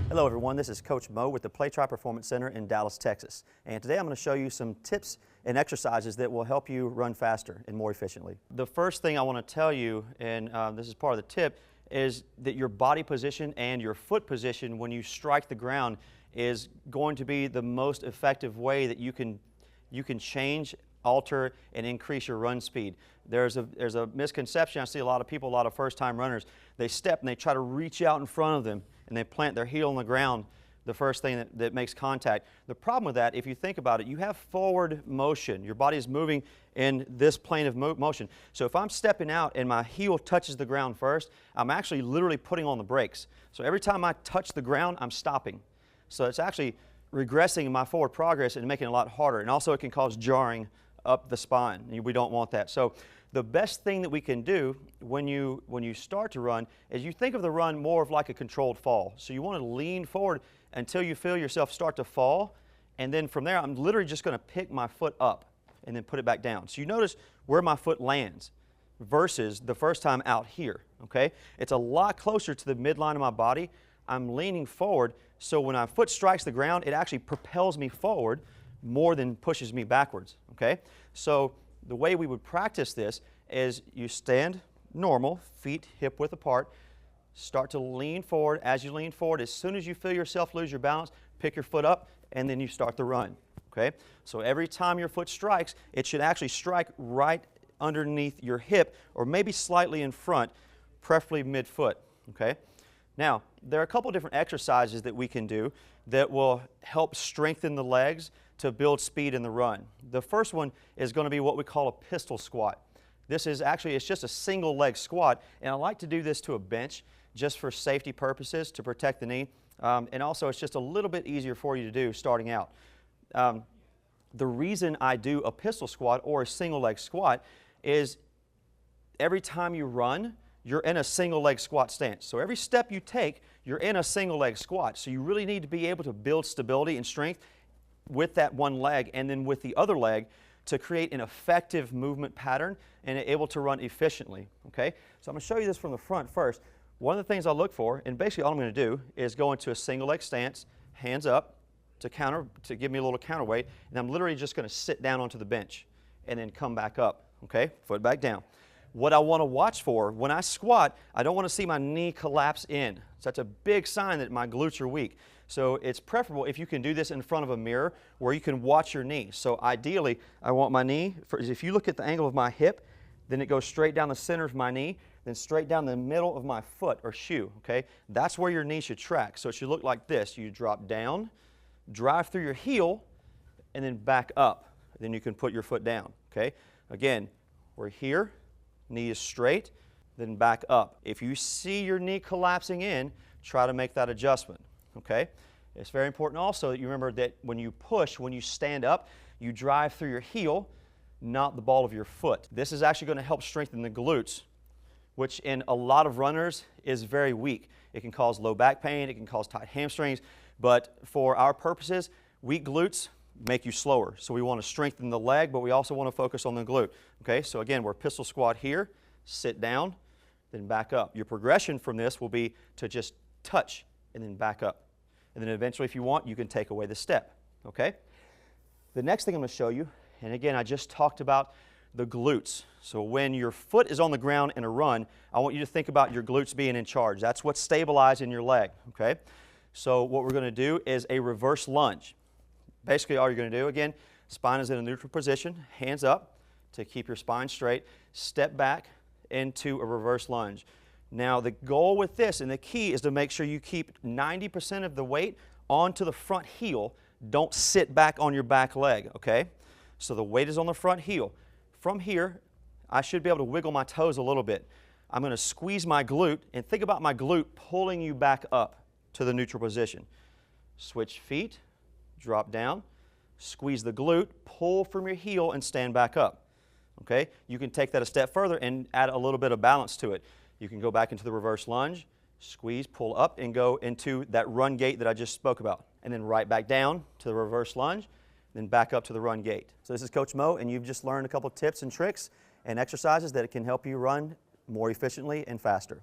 Hello everyone, this is Coach Mo with the Play Try Performance Center in Dallas, Texas. And today I'm going to show you some tips and exercises that will help you run faster and more efficiently. The first thing I want to tell you, and this is part of the tip, is that your body position and your foot position when you strike the ground is going to be the most effective way that you can change, alter, and increase your run speed. There's a misconception. I see a lot of people, a lot of first-time runners, they step and they try to reach out in front of them and they plant their heel on the ground the first thing that makes contact. The problem with that, if you think about it, you have forward motion. Your body is moving in this plane of motion. So if I'm stepping out and my heel touches the ground first, I'm actually literally putting on the brakes. So every time I touch the ground, I'm stopping. So it's actually regressing my forward progress and making it a lot harder. And also it can cause jarring up the spine. We don't want that. So the best thing that we can do when you start to run is you think of the run more of like a controlled fall. So you want to lean forward until you feel yourself start to fall, and then from there I'm literally just going to pick my foot up and then put it back down. So you notice where my foot lands versus the first time out here, okay? It's a lot closer to the midline of my body. I'm leaning forward, so when my foot strikes the ground, it actually propels me forward more than pushes me backwards, okay? So the way we would practice this is you stand normal, feet hip width apart, start to lean forward. As you lean forward, as soon as you feel yourself lose your balance, pick your foot up and then you start the run, okay? So every time your foot strikes, it should actually strike right underneath your hip or maybe slightly in front, preferably mid-foot, okay? Now, there are a couple different exercises that we can do that will help strengthen the legs to build speed in the run. The first one is going to be what we call a pistol squat. This is actually, it's just a single leg squat, and I like to do this to a bench just for safety purposes to protect the knee, and also it's just a little bit easier for you to do starting out. The reason I do a pistol squat or a single leg squat is every time you run, you're in a single leg squat stance. So every step you take, you're in a single leg squat. So you really need to be able to build stability and strength with that one leg and then with the other leg to create an effective movement pattern and able to run efficiently, okay? So I'm going to show you this from the front first. One of the things I look for, and basically all I'm going to do is go into a single leg stance, hands up to give me a little counterweight, and I'm literally just going to sit down onto the bench and then come back up, okay? Foot back down. What I want to watch for, when I squat, I don't want to see my knee collapse in. So that's a big sign that my glutes are weak. So it's preferable if you can do this in front of a mirror where you can watch your knee. So ideally, I want my knee, if you look at the angle of my hip, then it goes straight down the center of my knee, then straight down the middle of my foot or shoe, okay? That's where your knee should track. So it should look like this. You drop down, drive through your heel, and then back up. Then you can put your foot down, okay? Again, we're here. Knee is straight, then back up. If you see your knee collapsing in, try to make that adjustment, okay? It's very important also that you remember that when you push, when you stand up, you drive through your heel, not the ball of your foot. This is actually going to help strengthen the glutes, which in a lot of runners is very weak. It can cause low back pain, it can cause tight hamstrings, but for our purposes, weak glutes make you slower. So we want to strengthen the leg, but we also want to focus on the glute. Okay, so again, we're pistol squat here, sit down, then back up. Your progression from this will be to just touch and then back up. And then eventually, if you want, you can take away the step. Okay? The next thing I'm going to show you, and again, I just talked about the glutes. So when your foot is on the ground in a run, I want you to think about your glutes being in charge. That's what's stabilizing your leg. Okay? So what we're going to do is a reverse lunge. Basically, all you're going to do, again, spine is in a neutral position, hands up to keep your spine straight, step back into a reverse lunge. Now, the goal with this and the key is to make sure you keep 90% of the weight onto the front heel. Don't sit back on your back leg, okay? So the weight is on the front heel. From here, I should be able to wiggle my toes a little bit. I'm going to squeeze my glute and think about my glute pulling you back up to the neutral position. Switch feet. Drop down, squeeze the glute, pull from your heel, and stand back up. Okay? You can take that a step further and add a little bit of balance to it. You can go back into the reverse lunge, squeeze, pull up, and go into that run gait that I just spoke about. And then right back down to the reverse lunge, then back up to the run gait. So this is Coach Mo, and you've just learned a couple tips and tricks and exercises that can help you run more efficiently and faster.